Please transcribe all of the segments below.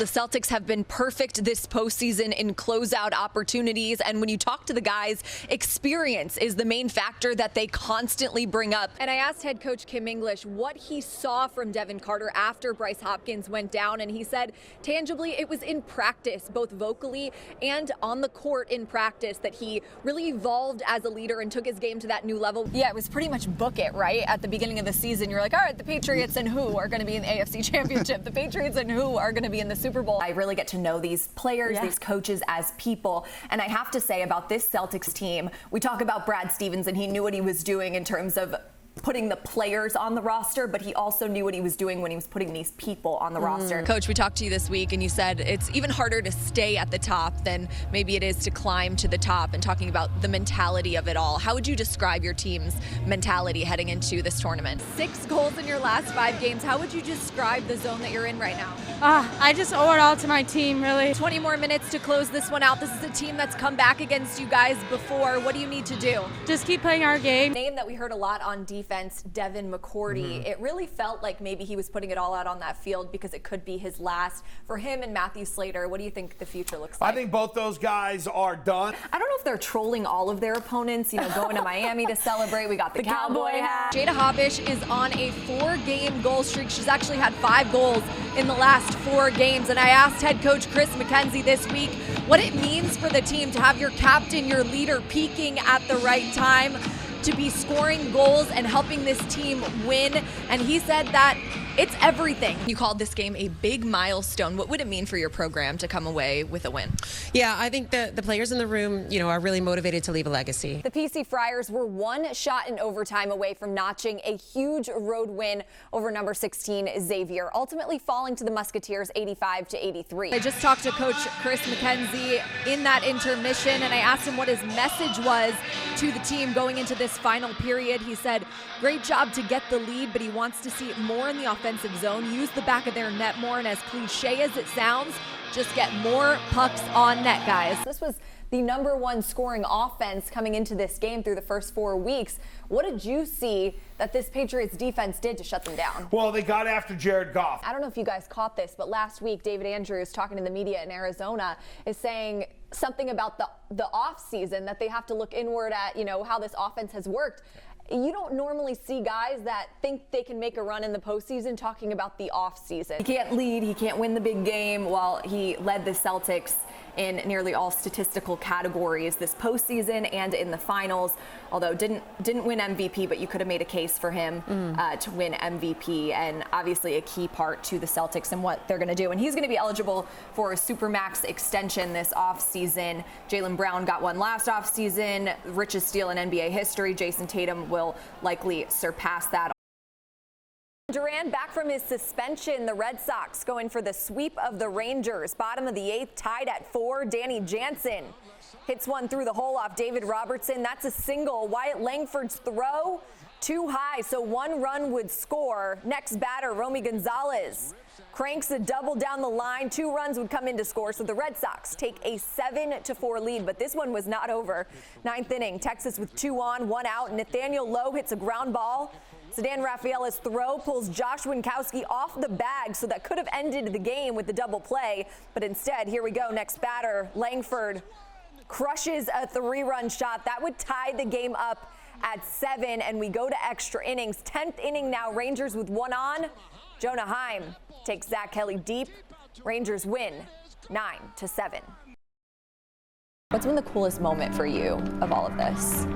The Celtics have been perfect this postseason in closeout opportunities, and when you talk to the guys, experience is the main factor that they constantly bring up. And I asked head coach Kim English what he saw from Devin Carter after Bryce Hopkins went down, and he said tangibly it was in practice, both vocally and on the court in practice, that he really evolved as a leader and took his game to that new level. Yeah, it was pretty much book it, right? At the beginning of the season, you're like, all right, the Patriots and who are going to be in the AFC Championship? The Patriots and who are going to be in the Super Bowl? I really get to know these players, these coaches as people. And I have to say about this Celtics team, we talk about Brad Stevens and he knew what he was doing in terms of putting the players on the roster, but he also knew what he was doing when he was putting these people on the roster. Coach, we talked to you this week and you said it's even harder to stay at the top than maybe it is to climb to the top, and talking about the mentality of it all. How would you describe your team's mentality heading into this tournament? 6 goals in your last 5 games. How would you describe the zone that you're in right now? I just owe it all to my team, really. 20 more minutes to close this one out. This is a team that's come back against you guys before. What do you need to do? Just keep playing our game. Name that we heard a lot on defense, Devin McCourty. It really felt like maybe he was putting it all out on that field because it could be his last. For him and Matthew Slater, what do you think the future looks like? I think both those guys are done. I don't know if they're trolling all of their opponents, going to Miami to celebrate. We got the cowboy hat. Jada Habish is on a 4-game goal streak. She's actually had 5 goals in the last 4 games. And I asked head coach Chris McKenzie this week what it means for the team to have your captain, your leader, peaking at the right time, to be scoring goals and helping this team win. And he said that it's everything. You called this game a big milestone. What would it mean for your program to come away with a win? Yeah, I think the players in the room, are really motivated to leave a legacy. The PC Friars were 1 shot in overtime away from notching a huge road win over number 16 Xavier, ultimately falling to the Musketeers 85-83. I just talked to Coach Chris McKenzie in that intermission, and I asked him what his message was to the team going into this final period. He said, great job to get the lead, but he wants to see more in the offensive zone, use the back of their net more, and as cliche as it sounds, just get more pucks on net, guys. This was the #1 scoring offense coming into this game through the first 4 weeks. What did you see that this Patriots defense did to shut them down? Well, they got after Jared Goff. I don't know if you guys caught this, but last week, David Andrews, talking to the media in Arizona, is saying something about the off season, that they have to look inward at, how this offense has worked. You don't normally see guys that think they can make a run in the postseason talking about the offseason. He can't lead, he can't win the big game, while he led the Celtics in nearly all statistical categories this postseason and in the finals, although didn't win MVP, but you could have made a case for him to win MVP, and obviously a key part to the Celtics and what they're going to do. And he's going to be eligible for a Supermax extension this offseason. Jaylen Brown got one last offseason, richest steal in NBA history. Jason Tatum will likely surpass that. Durant back from his suspension. The Red Sox going for the sweep of the Rangers. Bottom of the 8th, tied at 4. Danny Jansen hits one through the hole off David Robertson. That's a single. Wyatt Langford's throw too high, so 1 run would score. Next batter, Romy Gonzalez cranks a double down the line. 2 runs would come in to score, so the Red Sox take a 7-4 lead. But this one was not over. 9th inning, Texas with 2 on, 1 out. Nathaniel Lowe hits a ground ball. Sedan Rafaela's throw pulls Josh Winkowski off the bag, so that could have ended the game with the double play. But instead, here we go. Next batter, Langford crushes a 3-run shot. That would tie the game up at 7, and we go to extra innings. 10th inning now, Rangers with 1 on. Jonah Heim takes Zach Kelly deep. Rangers win 9-7. What's been the coolest moment for you of all of this?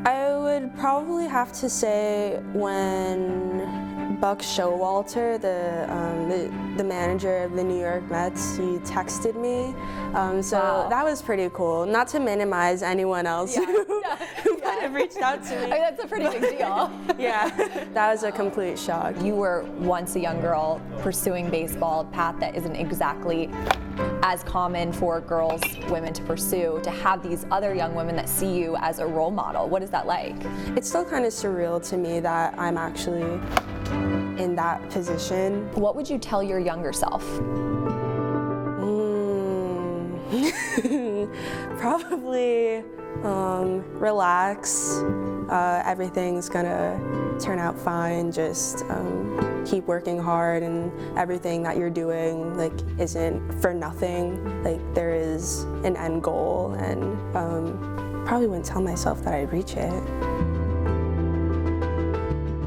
I would probably have to say when Buck Showalter, the manager of the New York Mets, he texted me. So that was pretty cool. Not to minimize anyone else who might have reached out to me. I mean, that's a pretty big deal. Yeah, that was a complete shock. You were once a young girl pursuing baseball, a path that isn't exactly as common for women to pursue. To have these other young women that see you as a role model, what is that like? It's still kind of surreal to me that I'm actually in that position. What would you tell your younger self? Probably relax. Everything's gonna turn out fine. Just keep working hard, and everything that you're doing like isn't for nothing. Like there is an end goal, and probably wouldn't tell myself that I'd reach it.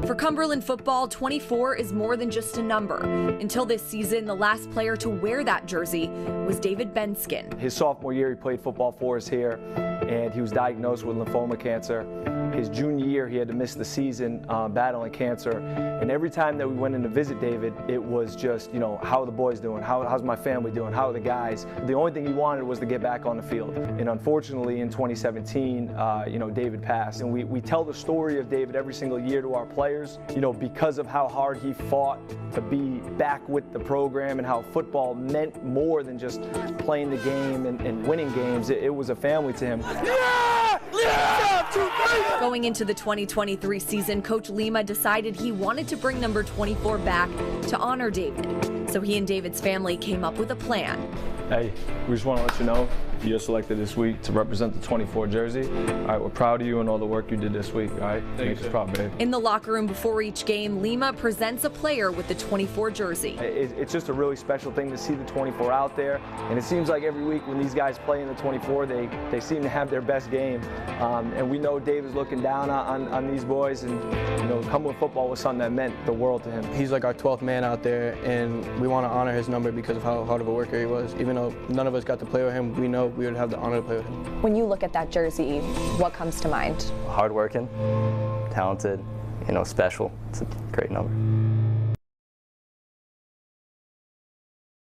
For Cumberland football, 24 is more than just a number. Until this season, the last player to wear that jersey was David Benskin. His sophomore year, he played football for us here, and he was diagnosed with lymphoma cancer. His junior year, he had to miss the season battling cancer. And every time that we went in to visit David, it was just, you know, how are the boys doing? How's my family doing? How are the guys? The only thing he wanted was to get back on the field. And unfortunately, in 2017, you know, David passed. And we tell the story of David every single year to our players, you know, because of how hard he fought to be back with the program and how football meant more than just playing the game and winning games. It was a family to him. Going into the 2023 season, Coach Lima decided he wanted to bring number 24 back to honor David. So he and David's family came up with a plan. Hey, we just want to let you know you're selected this week to represent the 24 jersey. All right, we're proud of you and all the work you did this week. All right, make us proud, babe. In the locker room before each game, Lima presents a player with the 24 jersey. It's just a really special thing to see the 24 out there, and it seems like every week when these guys play in the 24, they seem to have their best game. And we know Dave is looking down on these boys, and you know, Cumberland football was something that meant the world to him. He's like our 12th man out there, and we want to honor his number because of how hard of a worker he was. Even though none of us got to play with him, we know we would have the honor to play with him. When you look at that jersey, what comes to mind? Hardworking, talented, you know, special. It's a great number.